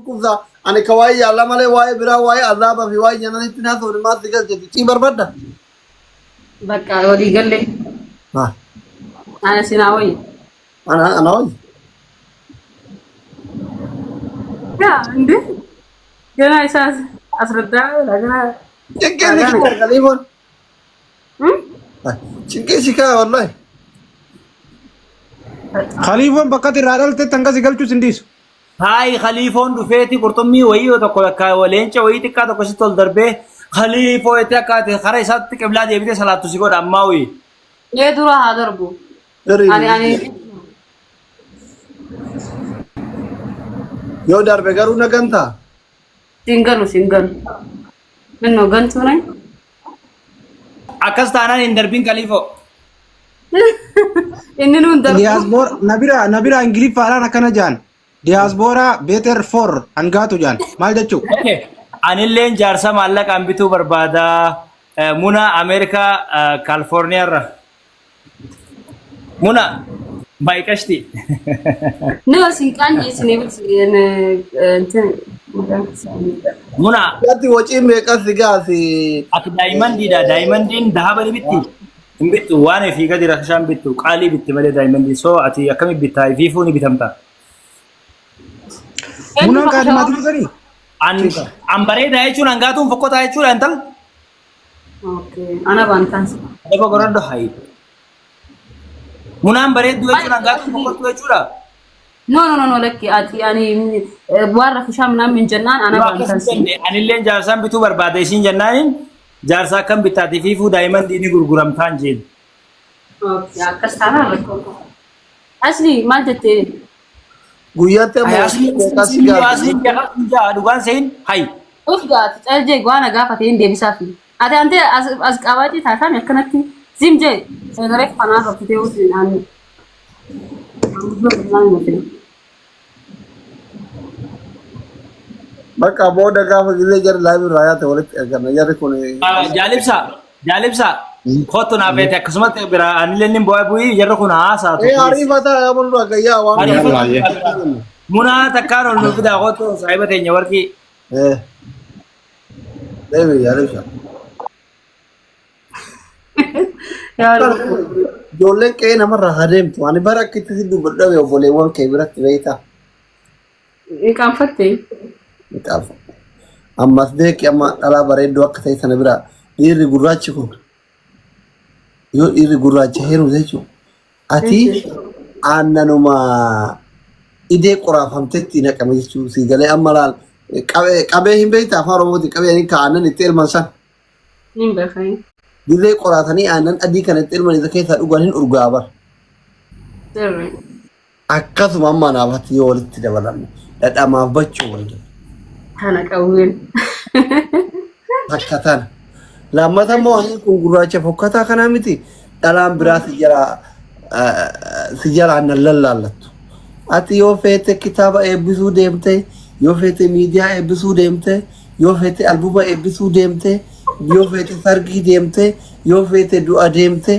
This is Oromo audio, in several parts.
كوزا أنا كواي الله ماله واي برا واي عذاب في واي جنان الناس ورما تقول جدي بربادة بقى ودي قال لي ها انا سيناوي أنا واي يا عندي جنا اساس اسردا لكن شنكي شكا خليفون شنكي شكا والله خليفون بقت الرادل تتنقى سيقل سنديس هاي خليفون دفيتي قرطمي وهي وتقول ولينش وهي تكاد قصة الدربة خليفو يتكاد خريسات قبل هذه يبدأ صلاة تسيقود أماوي ليه درا هضربو يعني يو دار بقارو نغنتا سينجل منو غنتو ناي أكاس تانا إن دربين خليفو إنه ندرب دياسبور نبيرا انجليز فعلا نكنا جان دياسبورا بيتر فور انغاتو جان مال جچو أوكي أنا اللين جارسا مالك أمبيتو بربادا منا أمريكا كاليفورنيا منا بايكشتي نو سيكان يسني بس انت منا ياتي وجه ميكا سيغاسي أك دايماند دي دا دايماند دين ذهب اللي بيتي بيتو وانا في قدر رخشان بيتو قالي بيتي مالي دايماند دي سو أتي أكمل بيتاي فيفوني بيتمتا منو قاعد ما تقولي an bareeda jechuun hangaatuun fokkotaa jechuudha intal اوكي انا بانتاس daba goraddo hayi munaan bareeddu jechuun hangaatuun fokkottu jechuudha نو لك يعني بوار خشام نام من جنان انا بانتاس anilleen jaarsaan bituu barbaade isiin jennaanin jaarsaa kan bitaati fiifuu daa'iman diini gurguramtaan jeen اوكي اكستانا لك اصلي ما تتي guyyaatti ayaasni meeqa sigaati yaasni jaha dhugaan sein hayi ufgat تلجي وانا غافتين دي بيسافي انت از قواجي تاتا مكنتي زمجي سيدرك فانا رفتي وسين ان bakka booda gaafa gilee jar laabii raayaa ta'e walitti erganna jarri kun jaalibsa kottu naa feete akkasumatti bira anilleen nin bu'aa bu'ii jarri kun haasaatu ariifata yaabullu agayyaa waan munaa takkaan ol nuuf fidaa kottu saahiba teenya warqii deemi yaalibsa يا رب ijoolleen qe'ee namarraa adeemtu ani bara akkitti si dubbadhawe obboleewwan kee biratti beektaa كان فتي Kitaaba. Ammas beeki amma dhalaa bareedduu akka ta'e sana bira dhiirri gurraachi kun yoo dhiirri gurraacha heeru jechuun ati aannanuma idee qoraafamtetti naqame jechuun si galee amma laal qabee hin beektaa afaan oromootiin qabee ani aannan itti elman san مين بخير dirree qoraatanii aannan adii kana itti elman isa keessaa dhugan hin urgaa bar سري akkasuma amma naafatti yoo walitti dabalamne dhadhamaaf bachuu waliin. انا كوين Fakkatan lammata immoo ani kun gurraacha fokkataa kanaa miti dhalaan biraa si jalaa nan lallaallattu. Ati yoo feete kitaaba eebbisuu deemte yoo feete miidiyaa eebbisuu deemte yoo feete albuma eebbisuu deemte yoo feete sargii deemte yoo feete du'a deemte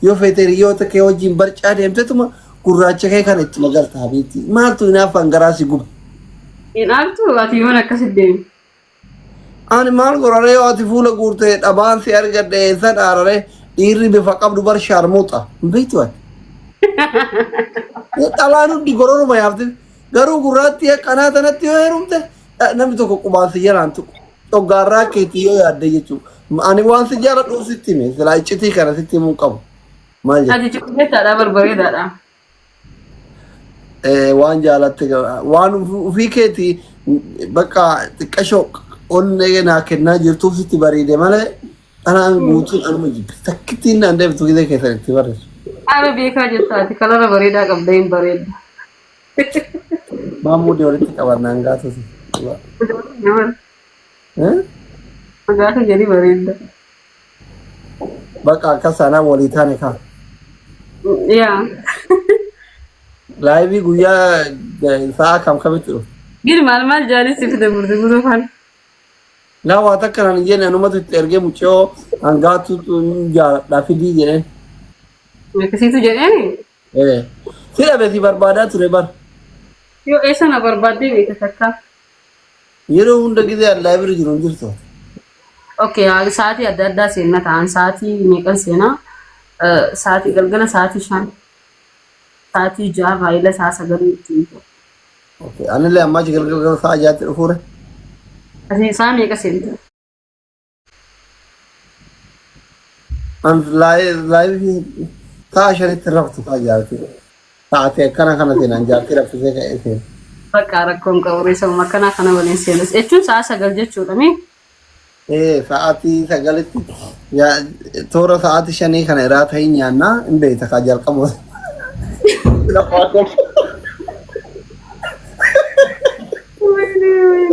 yoo feete hiriyoota kee wajjin barcaa deemtetuma gurraacha kee kana itti magartaa beekti maaltu hinaaf hangaraa si guba. ان انتو اتيونا كسدين Ani maal goraree yoo ati fuula guurtee dhabaan si argadhe eessa dhaararee dhiirri bifa qabdu bar shaarmuuxa hin beektu ati. Dhalaan hundi gororuma yaafte garuu gurraatti akkanaa tanatti yoo heerumte namni tokko qubaan si jalaan tuqu dhoggaarraa keetii yoo yaadde jechuudha. Ani waan si jaaladhu sitti hime silaa iccitii kana sitti himuu qabu. Maal jedhu هذه جملتها لا بربريدة لا waan jaalatte waan ofii keetii bakka xiqqashoo onnee naa kennaa jirtuuf sitti bareede malee anaan guutuun anuma jibbi takkittiin naan deemtu gidee keessan itti barreessu. انا بيكا جتاتي كلام بريدة قبلين بريد Maamudii walitti qabannaan gaafatu. مجاك جري بريد Bakka akka sanaa walii taane kaa. يا Laayivii guyyaa sa'a kam kamitti dhufu. قل مال جالس في دبر دبر فان Naa waa takka naan jenne anumatu itti ergee mucayyoo hangaatu jaaladhaa fidii jedheen. كسيتو جاني Si dhabeeti barbaadaa ture bar. Yoo eessana barbaadde beekta takka. Yeroo hunda gizee laayibirri jiru hin jirtu. Okay, haala sa'aatii adda addaa seenna ta'an sa'aatii meeqan seenaa? Sa'aatii galgala sa'aatii 5, sa'aatii 6, baay'ila sa'a 9 ittiin ta'u. Okay, anillee ammaa achi galgala sa'a 6tti dhufuure. Asii sa'a meeqa seenta? An laayibirri sa'a 5tti raftu sa'a 6tti. Sa'aatii akkana kana seenaan jaartii raffisee ka'ee seena. Bakka rakkoon qabu reessama akkanaa kana waliin seenas. Jechuun sa'a 9 jechuudha mee? Sa'aatii 9tti toora sa'aatii 5 kana irraa ta'ii nyaannaa hin beekta kaa jalqabu.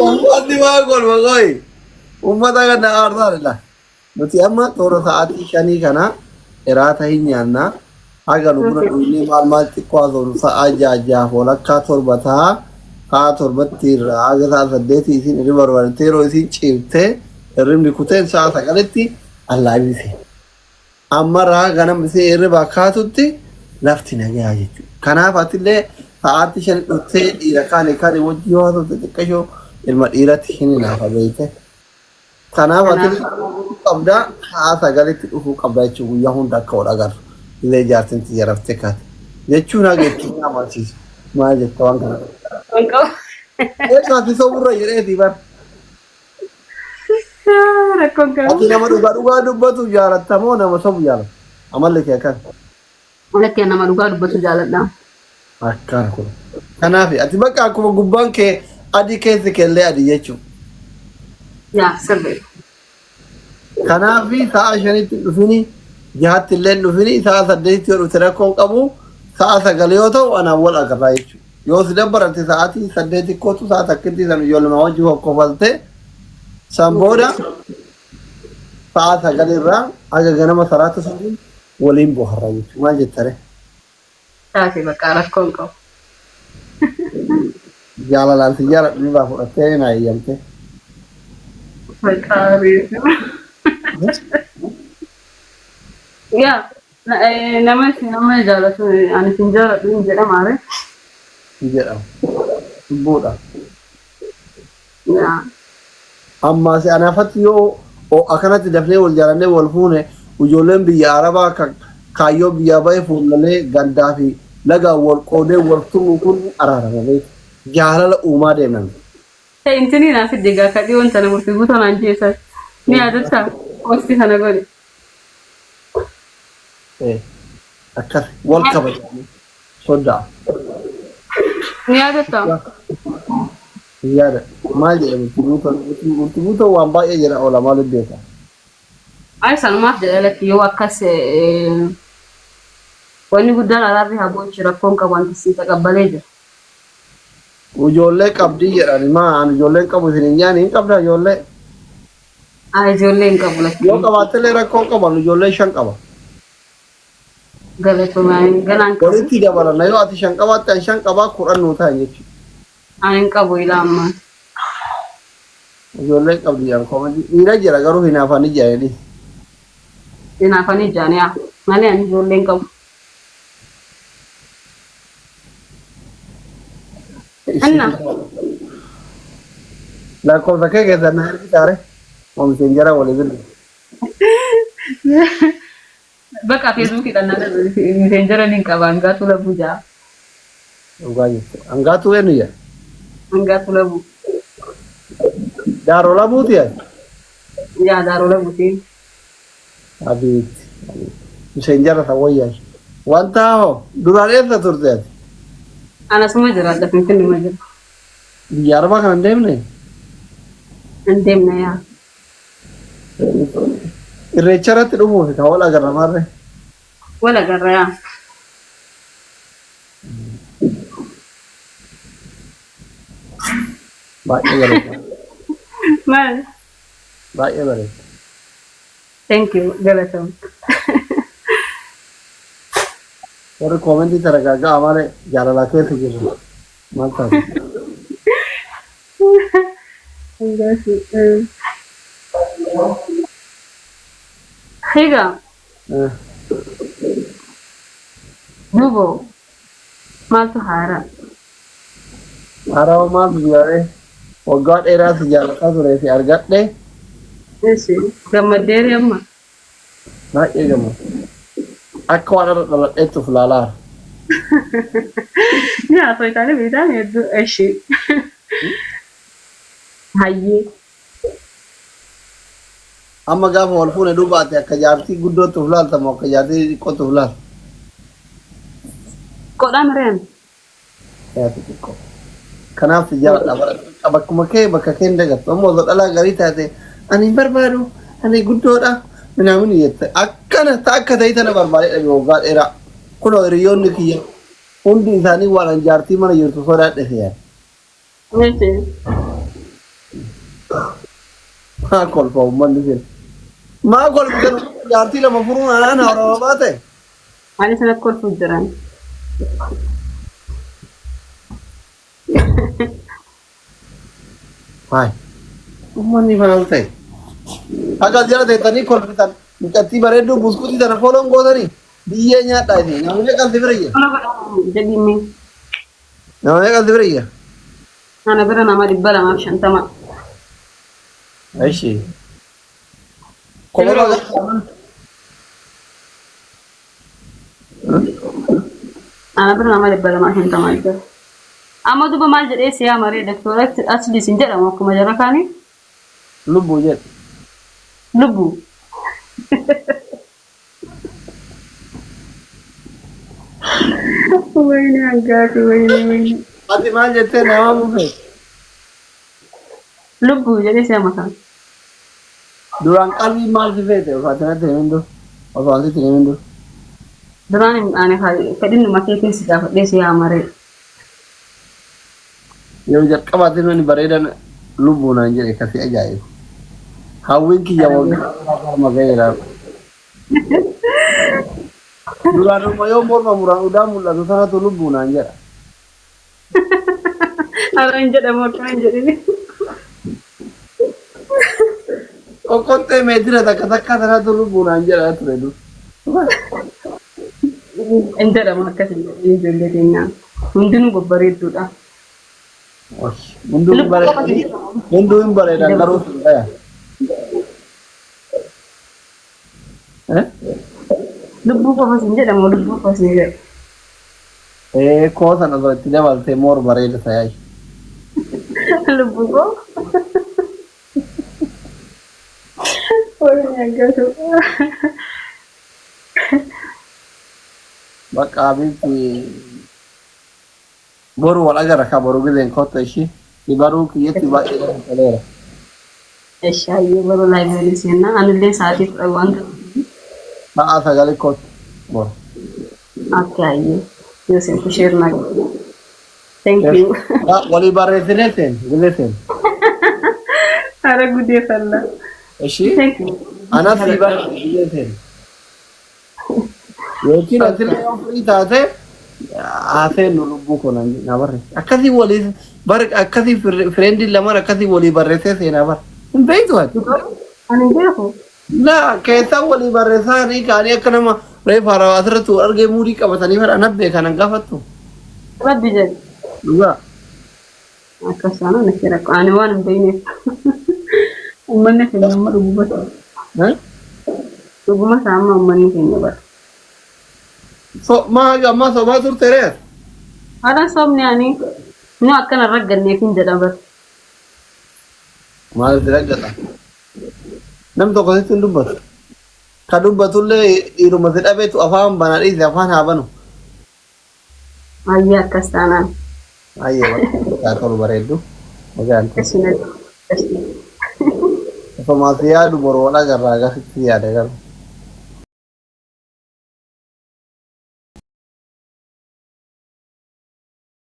Uummatni waa golba qoyi. Uummata kana aarsaadha. Nuti amma toora sa'aatii 5 kana irraa ta'ii nyaannaa. Haga nu buna dhuunfee maal xiqqoo haasofnu sa'a 6 walakkaa 7 ta'a. Sa'a 7tti irraa haga sa'a 8 isin irra barbaadde yeroo isin ciibtee irrimni kuteen sa'a 9tti allaabise. Amma raa ganam isee irriba kaatutti lafti nagaa jechuudha. Kanaaf atillee sa'aatii 5 dhuftee dhiira kaan wajjin yoo haasofte xiqqashoo ilma dhiiratti hin naafa beekte. Kanaaf atillee qabdaa sa'a 9tti dhufuu qabdaa jechuudha guyyaa hunda akka wal agarru. Illee jaartiin xiyyaaraftee kaate. Jechuun haga ittiin amansiisu. Maal jetta waan kana? Waan qabu. Eessaati soburra jedheetii bara. Rakkoon qabu. Ati nama dhugaa dubbatu jaalatta moo nama sobu jaalatta? Amalli kee akkan. Walakkee nama dhugaa dubbatu jaaladha. Akkana kun. Kanaaf ati bakka akkuma gubbaan kee adii keessi keellee adii jechuudha. Yaa sirrii. Kanaaf sa'a 5tti dhufini jahatti illee dhufini sa'a 8tti yoo dhufte rakkoon qabu sa'a 9 yoo ta'u anaan wal agarraa jechuudha. Yoo si dabbarate sa'aatii 8 kootu sa'a takkitti san ijoollee wajjin hokkofalte san booda sa'a 9 irraa haga ganama salaata sadiin waliin boharraa jechuudha. Maal jettare? Taasii bakka rakkoon qabu. Jaalalaan si jaaladhu nurraa fudhattee na eeyyamte. Bakka reefu. Yaa nama jaalatu ani sin jaaladhu hin jedhama ree. Jedhama. Lubbuudha. Yaa. Amma si anaafatti yoo akkanatti dafnee wal jaalannee wal fuune ijoolleen biyya Arabaa kaayyoo biyyaa ba'ee fuulalee gandaa fi lagaan wal qoodee wal tumuu kun araaramamee jaalala uumaa deeman. Intini naaf deegaa kadhii wanta na murtii guutuu naan jeessa. Ni yaadatta waqtii kana godhe. Akkas wal kabajanii sodaa. Ni yaadatta. Yaada maal jedhamu murtii guutuu waan baay'ee jira oola maal beeka. Ay sanumaaf jedhalatti yoo akkas wanni guddaan araarri haa gochi rakkoon qabu wanti si taqabbalee jira. Ijoollee qabdii jedhani maan ijoolleen qabu isin hin nyaanne hin qabda ijoollee. Ijoollee hin qabu lakkii. Yoo qabaattellee rakkoon qaban ijoollee 5 qaba. Galatoomaa ganaan qabu. Walitti dabalana yoo ati 5 qabaatte ani 5 qabaa 10 nuu ta'an jechuudha. Ani hin qabu ilaa ammaa. Ijoollee qabdi jedhan koomadi dhiira jira garuu hinaafanii jedhanii. Hinaafanii jedhanii yaa malee ani ijoollee hin qabu. Anna. Lakkoofsa kee keessan na harkisaare oomisheen jara walii birri. Bakka feesbuukidhaan na miseen jara ni qaba hangaatu labbuu jaa. Dhugaa jechuudha. Hangaatu eenyu jedha? Hangaatu labbuu. Daaroo labuuti yaa? Yaa daaroo labbuuti. Abiitti. Miseen jara isa wayyaa. Wanta hoo duraan eessa turte ati? Anasuma jiraadha finfinnee ma jira. Biyya Arabaa kana hin deemne? Hin deemne yaa. Irreecha irratti dhumuufi kan wal agarra maarree? Wal agarra yaa. Baay'ee bareeda. Maal? Baay'ee bareeda. Thank you galatoom. Warri koomentii taragaagaa malee jaalalaa keessa jiru. Maal taatu? Higa. Dubo. Maaltu haaraa? Harawa maal biyyaare waggaa dheeraa si jaalataa ture fi argadhe Eessi gammaddeeri amma. baay'ee gammada. Akka waan irra dhaladheettuuf laalaa. Nyaata isaanii beektaa hedduu ishee. Hayyee. Amma gaafa wal fuune duubaate akka jaartii guddootuuf laaltamu akka jaartii xiqqootuuf laalta. Kodhaan reem. Jaartii xiqqoo. Kanaaf si jaaladha bara bakkuma kee bakka kee hin dagattu ammoo osoo dhalaa garii taate ani hin barbaadu ani guddoodha minaamin jette akkana akka ta'e tana barbaadee dhabe waggaa dheeraa kunoo hiriyoonni kiyya hundi isaanii waan jaartii mana jirtu sodaadhe fe'an. Eessi. Maa kolfa uummanni sin. Maa kolfa jaartii lama furuun anaan hawaramaa baate. Ani sana kolfuuf jiran. Hai. Uummanni maal ta'e? Akka jala teessanii kolfitan mucattii bareedduu buskuutii sana fooloon gootanii biyyee nyaadhaa isin namni qalti firayya. Jedhimi. Namni qalti firayya. Ana bira nama 250. Aishi. Kolora Ana bira nama 250 jira. Amma duuba maal jedhee siyaa maree doktoratti asliis hin jedhamu akkuma jara kaanii. lubbuu jedhu. Lubbuu. Wayne hangaati wayne. Ati maal jettee nama mufee? Lubbuu jedhee siyaa mataa. Duraan qalbii maal si feete osoo ati natti himin dur? Osoo ati himin dur? Duraan ani fedhinni makeetiin si gaafadhee siyaa maree. Yeroo jalqabaatti namni bareedan lubbuu naan jedhe kasi ajaa'iba. Hawwiin kiyya waggaa maga'eera. Duraanuma yoo morma muraan udaan mul'atu sanatu lubbuu naan jedha. Har'a hin jedhamu akka hin jedhini. Qoqqottee meetira takka takka sanatu lubbuu naan jedha ture dur. Hin jedhamu akkas hin jedhini ijoollee keenyaa. Hundinuu babbareedduudha. Hunduu hin bareedan garuu hin ta'e. Lubbuu qofas hin jedhamu lubbuu qofas hin jedhamu. Koo sana osoo itti dabaltee moor bareeda ta'e. Lubbuu koo. Wayne hangaatu. Bakka abinti boru wal agarra ka boru gideen kotta ishii si baruu kiyyatti baay'ee lafa toleera. Shaayyee bara laayibireerii seenaa anillee sa'aatii fudha waan ta'eef. Sa'a sagalee kotta boru. Akka ayyee yoo seen kusheer naa galu. Thank you. Walii barreessinee seen gidee seen. Hara gudeeffannaa. Ishii Thank you. ana si barreesse gidee seen. Yookiin asillee yoo furii taate haaseen nu lubbuu konan na barreesse. Akkasii walii akkasii fireendiin lamaan akkasii walii barreessee seenaa bara. Hin beektu ati. Ani beeku. La keessaa walii barreessanii kaanii akka nama reefa haarawaa asirratti wal argee muudii qabatanii fedha nabbee kanan gaafattu. Rabbi jedhe. Dhugaa. Akkasaan ana kira ani waan hin beekneef. Uummanni keenya amma dhuguma ta'a. Dhuguma ta'a amma uummanni keenya bara. Ammaa sobaa turte reef. Haadhaan soomni ani nu akkana ragganneef hin jedha bara. Maal itti raggata? Namni tokko sitti hin dubbatu. Ka dubbatullee dhiiruma si dhabeetu afaan banaa dhiise afaan haa banu. Ayyee akkas taanaan. Ayyee bakka tolu bareeddu. Magaalatti. Akkasuma. Osoo maasii yaadu boroo wal agarraa gasitti yaada galu.